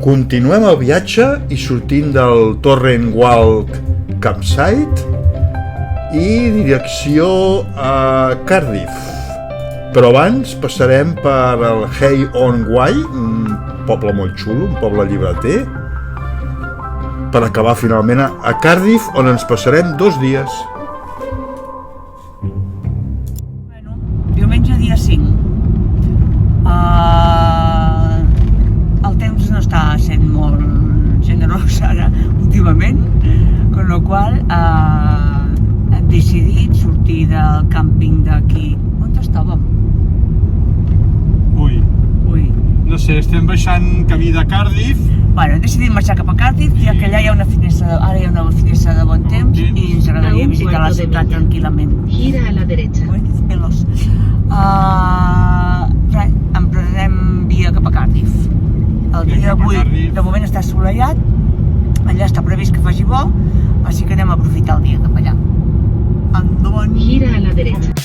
Continuem el viatge i sortim del Torrenwalk Campsite i direcció a Cardiff. Però abans passarem per el Hay on Wye, un poble molt xulo, un poble llibreter, per acabar finalment a Cardiff, on ens passarem 2 dies. Diumenge dia 5. El temps no està sent molt generós ara últimament, con lo qual hem decidit sortir del càmping d'aquí. On estàvem? Ui, no sé, estem baixant camí de Cardiff. Bueno, hem decidit marxar cap a Cardiff, ja que allà hi ha una finestra, ara hi ha una finestra de bon temps i ens agradaria visitar la ciutat tranquil·lament. Gira a la derecha. Ui, quins pelos. Res, emprenem via cap a Cardiff. El dia d'avui, de moment, està assolellat, allà està previst que faci bo, així que anem a aprofitar el dia cap allà. Endavant! Gira a la derecha.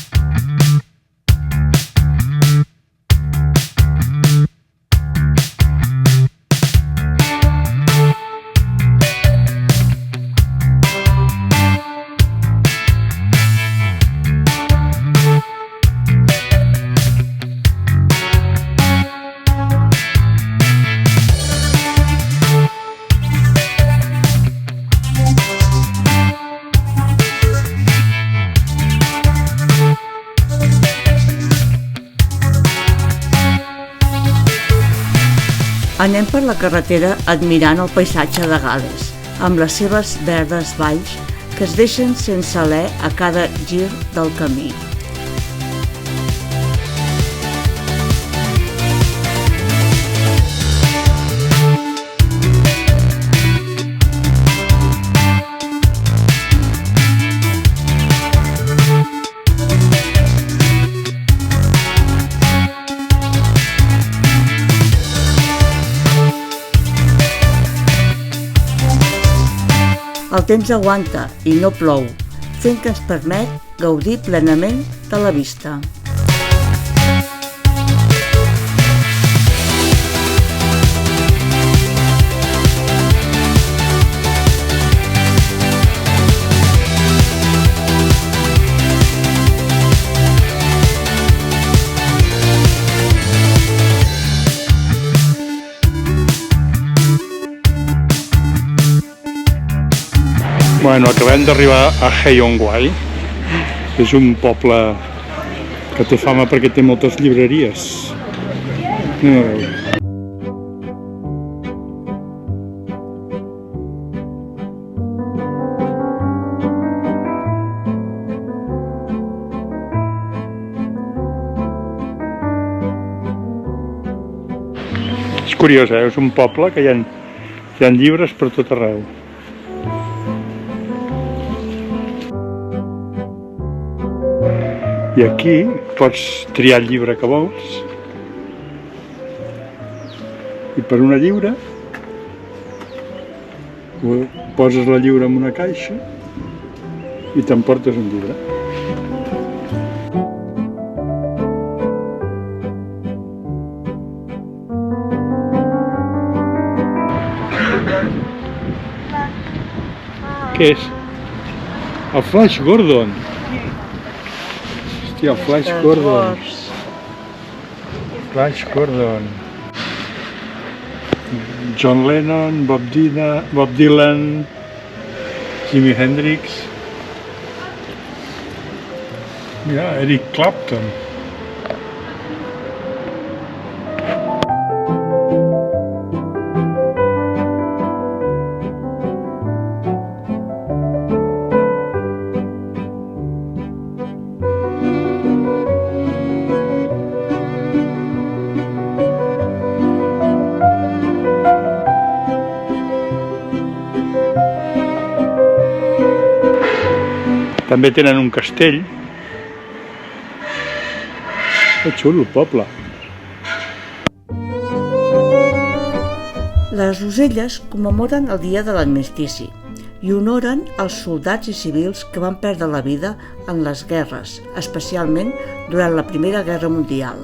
Anem per la carretera admirant el paisatge de Gal·les, amb les seves verdes valls que es deixen sense alè a cada gir del camí. El temps aguanta i no plou, fent que ens permet gaudir plenament de la vista. Bueno, acabem d'arribar a Hay on Wye. És un poble que té fama perquè té moltes llibreries. Anem a veure. És curiós, és un poble que hi ha llibres per tot arreu. I aquí pots triar el llibre que vols i per una lliure poses la lliure en una caixa i t'emportes un llibre. Què és? El Flash Gordon. Hòstia, el Flash Gordon. Flash Gordon. John Lennon, Bob Dylan, Jimi Hendrix. Mira, Eric Clapton. També tenen un castell. Que xulo el poble. Les Roselles commemoren el dia de l'armistici i honoren els soldats i civils que van perdre la vida en les guerres, especialment durant la Primera Guerra Mundial.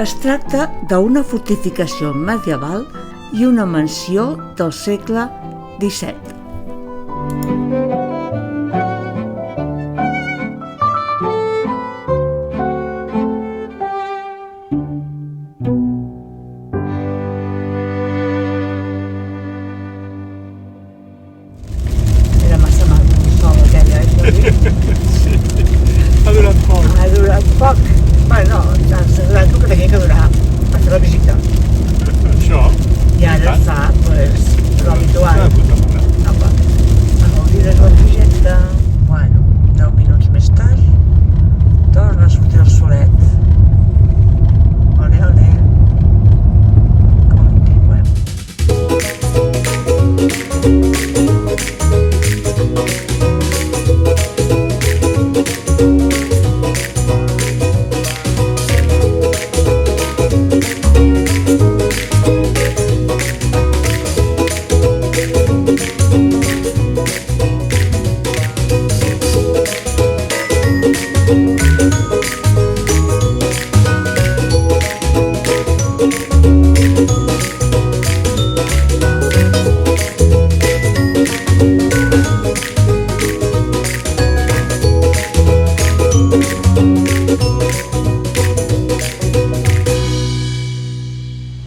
Es tracta d'una fortificació medieval i una mansió del segle XVII. Era massa maco el sol aquella, Sí, ha durat poc. Ha durat poc. Bueno, ha durat el que tenia que durar per fer la visita. Això? I ara està, doncs, l'habitual. Puta mare. Apa, a gaudir de la visita. Bueno, 10 minuts més tard, torna a sortir el solet. Ole, ole. Continuem.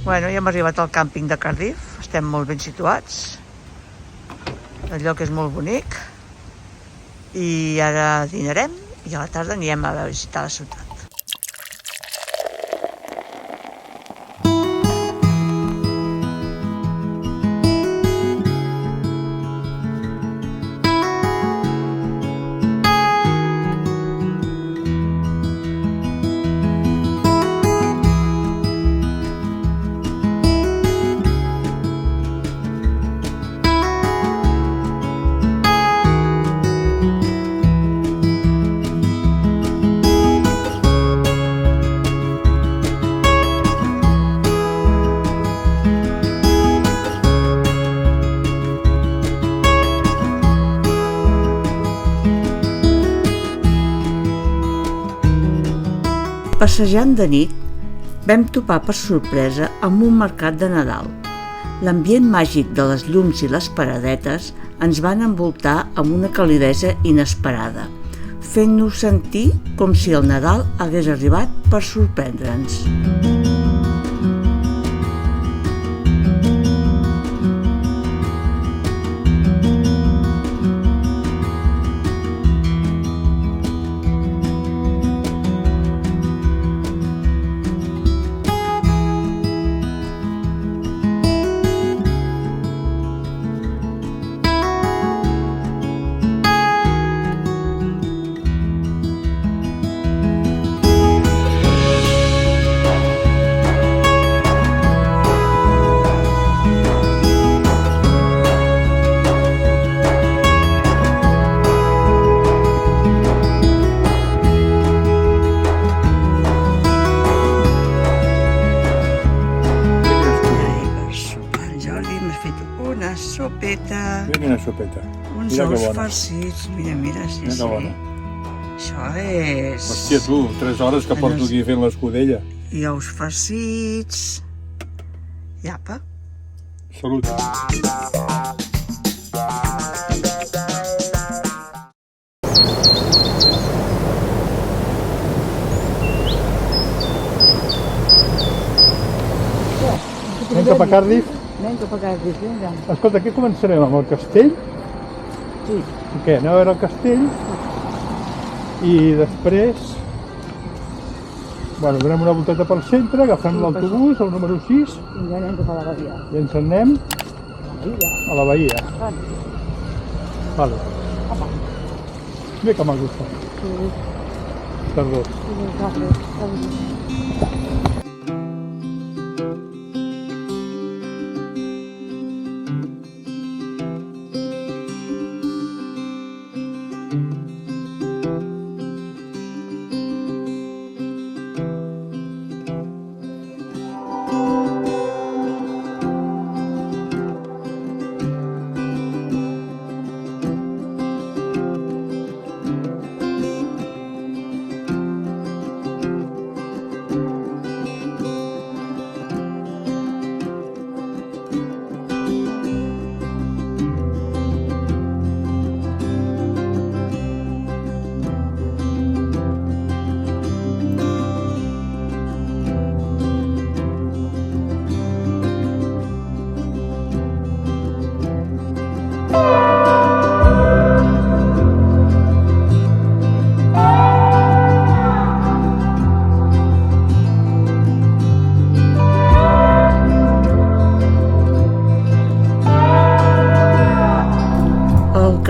Bueno, ja hem arribat al càmping de Cardiff, estem molt ben situats, el lloc és molt bonic i ara dinarem i a la tarda anirem a visitar la ciutat. Passejant de nit, vam topar per sorpresa amb un mercat de Nadal. L'ambient màgic de les llums i les paradetes ens van envoltar amb una calidesa inesperada, fent-nos sentir com si el Nadal hagués arribat per sorprendre'ns. Una sopeta, Mira quina sopeta. uns Mira que ous bona. farcits, mira, sí, Mira que sí. bona. Això és... Hòstia, tu, 3 hores que porto aquí fent l'escudella. I ous farcits... I apa. Salut. Anem cap a Cardiff. Anem cap a Cardiff, vinga. Escolta, aquí començarem amb el castell. Sí. I què? Anem a veure el castell. I després... Bueno, donem una volteta pel centre, agafem l'autobús, el número 6, I ja anem cap a la badia. i ens en anem Badia. a la bahia. Vale. Apa. Bé que m'ha gustat. Sí, Perdó.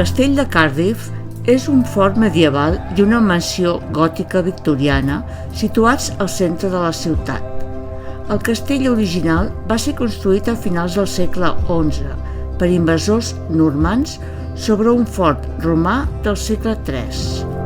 castell de Cardiff és un fort medieval i una mansió gòtica victoriana situats al centre de la ciutat. El castell original va ser construït a finals del segle XI per invasors normands sobre un fort romà del segle III.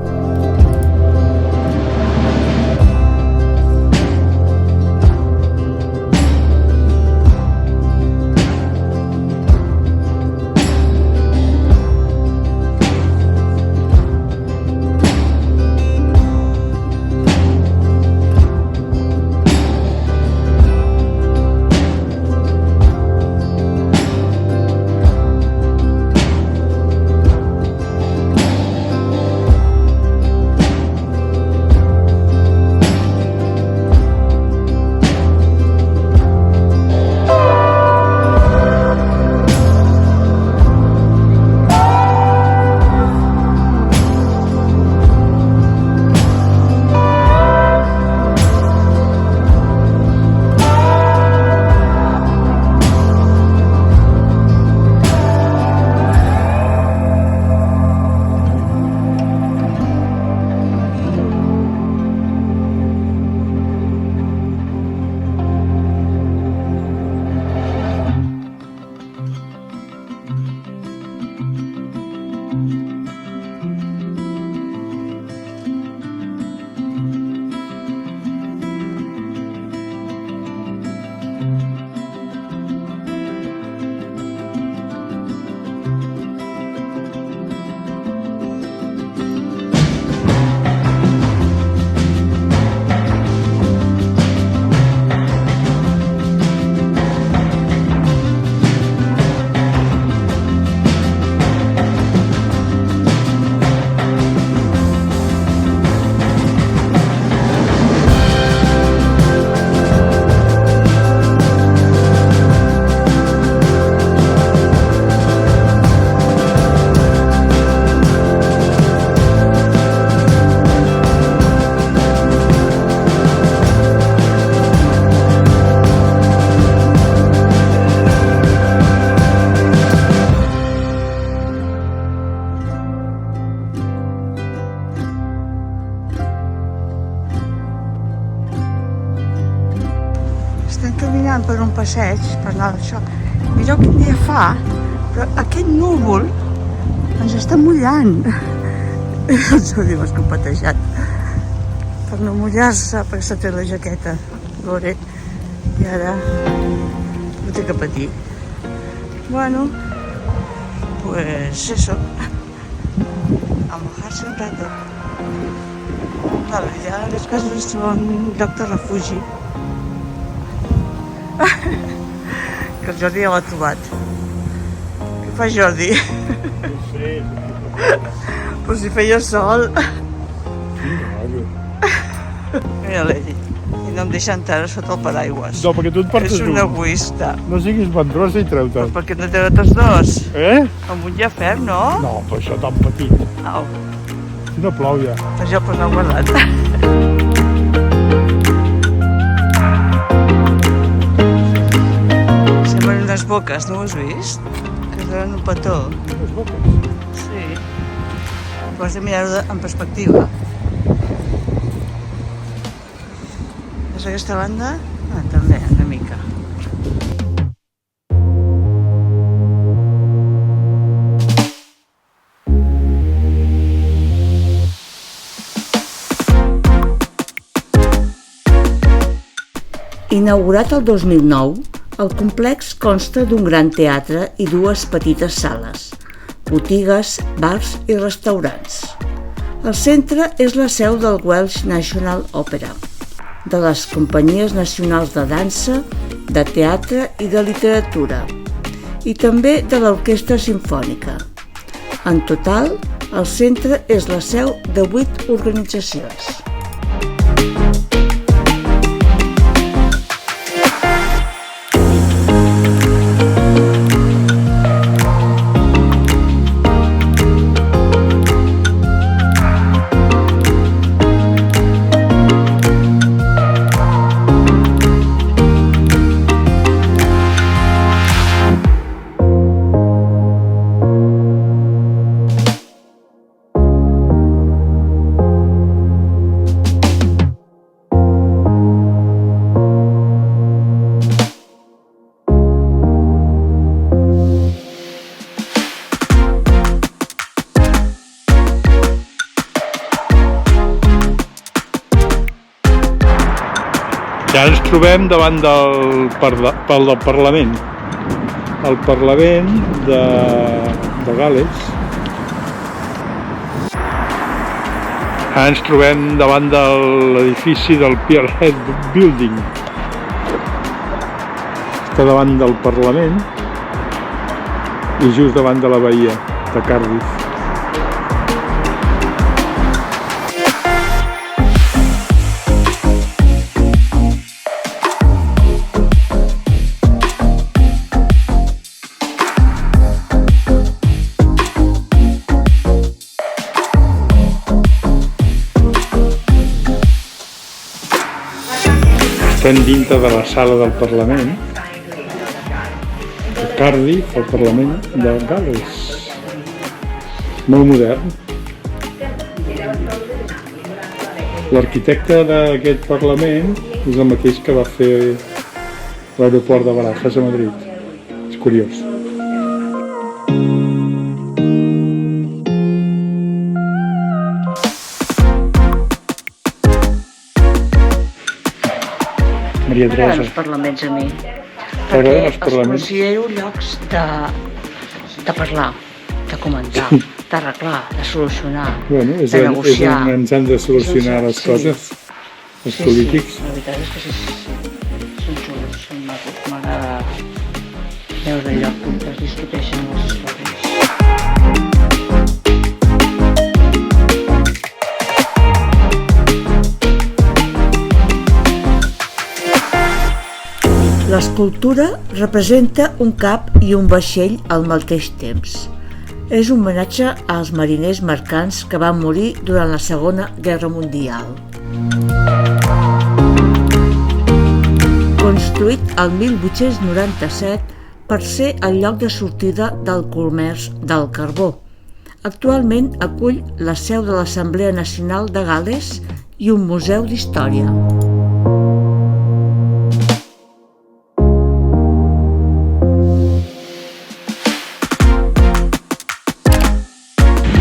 Estem caminant per un passeig, parlant d'això. Mireu quin dia fa, però aquest núvol ens està mullant. Els ho diu escopetejat. Per no mullar-se, perquè s'ha tret la jaqueta, veure. I ara no té que patir. Bueno, pues eso. A mojarse un rato. Vale, ja les cases són un lloc de refugi. Que el Jordi ja l'ha trobat. Què fa Jordi? No sé. Però si feia sol. Mira l'Edi. I no em deixa entrar sota el paraigües. No, perquè tu et portes És un egoista. No siguis bandrosa i treu-te'l. Perquè no té tots dos. Amb un ja fem, no? No, però això tan petit. Au. Si no plou ja. Això pues no ho he guardat. Semblen unes boques, no ho has vist? Que es donen un petó. Les boques? Sí. Però has de mirar-ho en perspectiva. És aquesta banda? Ah, també, una mica. Inaugurat el 2009, el complex consta d'un gran teatre i dues petites sales, botigues, bars i restaurants. El centre és la seu del Welsh National Opera, de les companyies nacionals de dansa, de teatre i de literatura, i també de l'Orquestra Simfònica. En total, el centre és la seu de 8 organitzacions. Ja ens trobem davant del Parlament. El Parlament de Gal·les. Ara ens trobem davant de l'edifici del Pierhead Building. Està davant del Parlament i just davant de la bahia de Cardiff. Estem dintre de la sala del Parlament de Cardiff, el Parlament de Gal·les. Molt modern. L'arquitecte d'aquest Parlament és el mateix que va fer l'aeroport de Barajas a Madrid. És curiós. Maria M'agraden Teresa. els parlaments a mi, T'agraden perquè els els parlaments? considero llocs de parlar, de comentar, d'arreglar, de solucionar, Bueno, és de on negociar. ens han de solucionar les Sí. coses, els polítics. Sí, la veritat és que són xulos, són macos. M'agrada veure el lloc on es discuteixen les històries. L'escultura representa un cap i un vaixell al mateix temps. És un homenatge als mariners mercants que van morir durant la Segona Guerra Mundial. Construït el 1897 per ser el lloc de sortida del comerç del carbó. Actualment acull la seu de l'Assemblea Nacional de Gal·les i un museu d'història.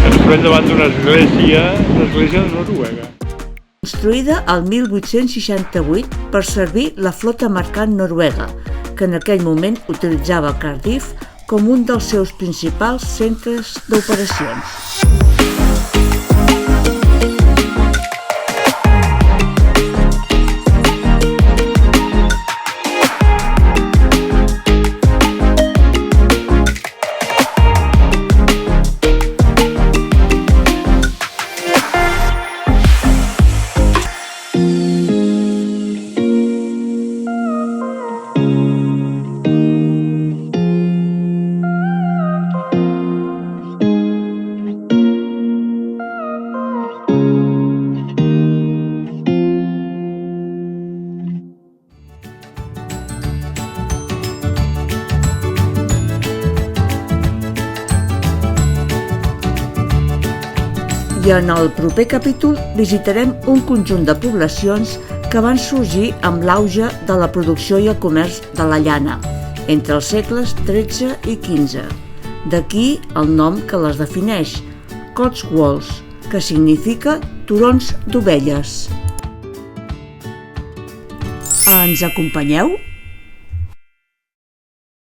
Ens trobem davant d'una església de Noruega. Construïda el 1868 per servir la flota mercant noruega, que en aquell moment utilitzava Cardiff com un dels seus principals centres d'operacions. I en el proper capítol visitarem un conjunt de poblacions que van sorgir amb l'auge de la producció i el comerç de la llana entre els segles XIII i XV. D'aquí el nom que les defineix, Cotswolds, que significa turons d'ovelles. Ens acompanyeu?